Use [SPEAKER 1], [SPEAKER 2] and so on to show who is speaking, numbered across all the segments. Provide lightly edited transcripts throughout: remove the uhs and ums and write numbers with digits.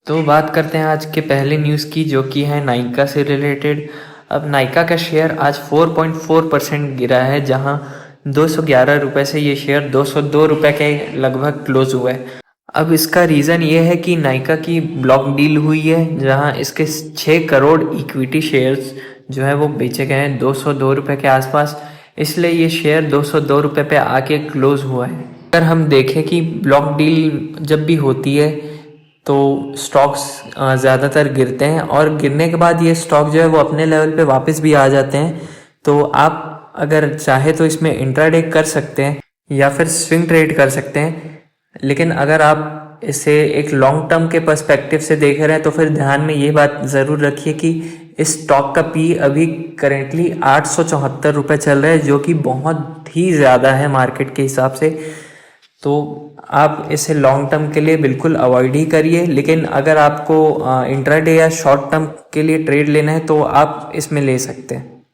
[SPEAKER 1] तो बात करते हैं आज के पहले न्यूज़ की, जो कि है नाइका से रिलेटेड। अब नाइका का शेयर आज 4.4% गिरा है, जहां 211 रुपये से ये शेयर 202 रुपये के लगभग क्लोज हुआ है। अब इसका रीज़न ये है कि नाइका की ब्लॉक डील हुई है, जहां इसके 6 करोड़ इक्विटी शेयर्स जो है वो बेचे गए हैं 202 रुपये के आसपास, इसलिए ये शेयर 202 रुपये पे आके क्लोज हुआ है। अगर हम देखें कि ब्लॉक डील जब भी होती है तो स्टॉक्स ज़्यादातर गिरते हैं, और गिरने के बाद ये स्टॉक जो है वो अपने लेवल पे वापस भी आ जाते हैं। तो आप अगर चाहे तो इसमें इंट्राडे कर सकते हैं या फिर स्विंग ट्रेड कर सकते हैं, लेकिन अगर आप इसे एक लॉन्ग टर्म के पर्सपेक्टिव से देख रहे हैं तो फिर ध्यान में ये बात ज़रूर रखिए कि इस स्टॉक का पी अभी करेंटली 874 रुपये चल रहा है, जो कि बहुत ही ज़्यादा है मार्केट के हिसाब से। तो आप इसे लॉन्ग टर्म के लिए बिल्कुल अवॉइड ही करिए, लेकिन अगर आपको इंट्राडे या शॉर्ट टर्म के लिए ट्रेड लेना है तो आप इसमें ले सकते हैं।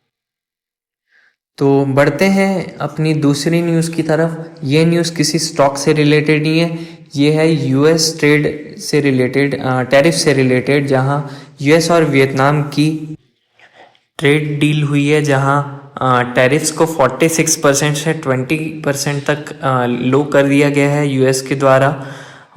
[SPEAKER 1] तो बढ़ते हैं अपनी दूसरी न्यूज़ की तरफ। ये न्यूज़ किसी स्टॉक से रिलेटेड नहीं है, ये है यूएस ट्रेड से रिलेटेड, टैरिफ से रिलेटेड, जहां यूएस और वियतनाम की ट्रेड डील हुई है, जहां टैरिफ्स को 46% से 20% तक लो कर दिया गया है यूएस के द्वारा।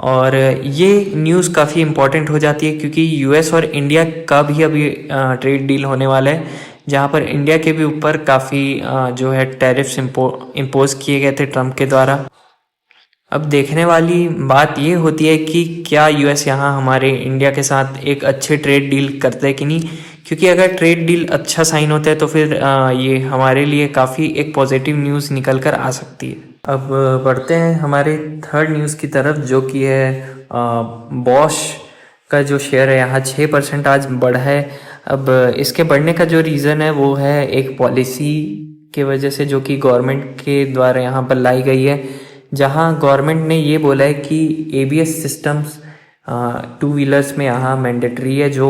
[SPEAKER 1] और ये न्यूज़ काफ़ी इम्पॉर्टेंट हो जाती है क्योंकि यूएस और इंडिया का भी अभी ट्रेड डील होने वाला है, जहाँ पर इंडिया के भी ऊपर काफ़ी जो है टैरिफ्स इम्पोज किए गए थे ट्रम्प के द्वारा। अब देखने वाली बात ये होती है कि क्या यूएस यहाँ हमारे इंडिया के साथ एक अच्छे ट्रेड डील करता है कि नहीं, क्योंकि अगर ट्रेड डील अच्छा साइन होता है तो फिर ये हमारे लिए काफ़ी एक पॉजिटिव न्यूज़ निकल कर आ सकती है। अब बढ़ते हैं हमारे थर्ड न्यूज़ की तरफ, जो कि है बॉश का जो शेयर है यहाँ 6% आज बढ़ा है। अब इसके बढ़ने का जो रीज़न है वो है एक पॉलिसी के वजह से, जो कि गवर्नमेंट के द्वारा यहाँ पर लाई गई है, जहाँ गवर्नमेंट ने ये बोला है कि एबीएस सिस्टम्स टू व्हीलर्स में यहाँ मैंडेटरी है। जो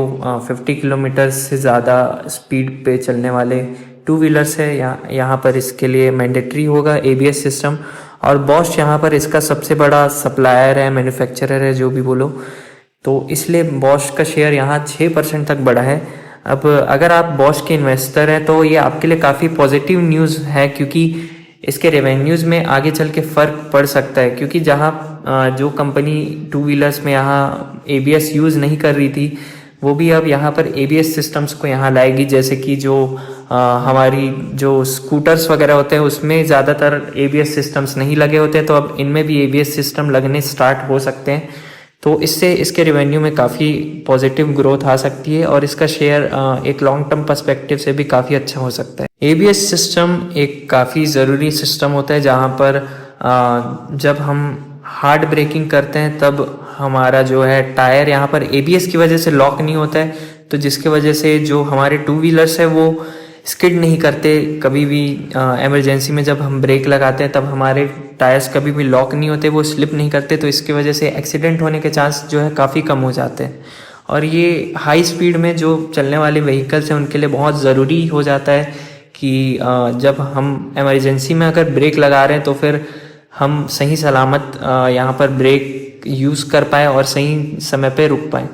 [SPEAKER 1] 50 किलोमीटर से ज़्यादा स्पीड पे चलने वाले टू व्हीलर्स है, यहाँ पर इसके लिए मैंडेटरी होगा एबीएस सिस्टम। और बॉश यहाँ पर इसका सबसे बड़ा सप्लायर है, मैन्युफैक्चरर है, जो भी बोलो। तो इसलिए बॉश का शेयर यहाँ 6% तक बढ़ा है। अब अगर आप बॉश के इन्वेस्टर हैं तो ये आपके लिए काफ़ी पॉजिटिव न्यूज़ है, क्योंकि इसके रेवेन्यूज़ में आगे चल के फ़र्क पड़ सकता है। क्योंकि जहाँ जो कंपनी टू व्हीलर्स में यहाँ एबीएस यूज़ नहीं कर रही थी, वो भी अब यहाँ पर एबीएस सिस्टम्स को यहाँ लाएगी। जैसे कि जो हमारी जो स्कूटर्स वगैरह होते हैं उसमें ज़्यादातर एबीएस सिस्टम्स नहीं लगे होते, तो अब इनमें भी एबीएस सिस्टम लगने स्टार्ट हो सकते हैं। तो इससे इसके रेवेन्यू में काफ़ी पॉजिटिव ग्रोथ आ सकती है, और इसका शेयर एक लॉन्ग टर्म पर्सपेक्टिव से भी काफ़ी अच्छा हो सकता है। एबीएस सिस्टम एक काफ़ी ज़रूरी सिस्टम होता है, जहाँ पर जब हम हार्ड ब्रेकिंग करते हैं तब हमारा जो है टायर यहाँ पर एबीएस की वजह से लॉक नहीं होता है, तो जिसकी वजह से जो हमारे टू व्हीलर्स है वो स्किड नहीं करते कभी भी। इमरजेंसी में जब हम ब्रेक लगाते हैं तब हमारे टायर्स कभी भी लॉक नहीं होते, वो स्लिप नहीं करते, तो इसकी वजह से एक्सीडेंट होने के चांस जो है काफ़ी कम हो जाते हैं। और ये हाई स्पीड में जो चलने वाले व्हीकल्स हैं उनके लिए बहुत ज़रूरी हो जाता है कि जब हम इमरजेंसी में अगर ब्रेक लगा रहे हैं तो फिर हम सही सलामत यहाँ पर ब्रेक यूज़ कर पाएँ और सही समय पे रुक पाएँ।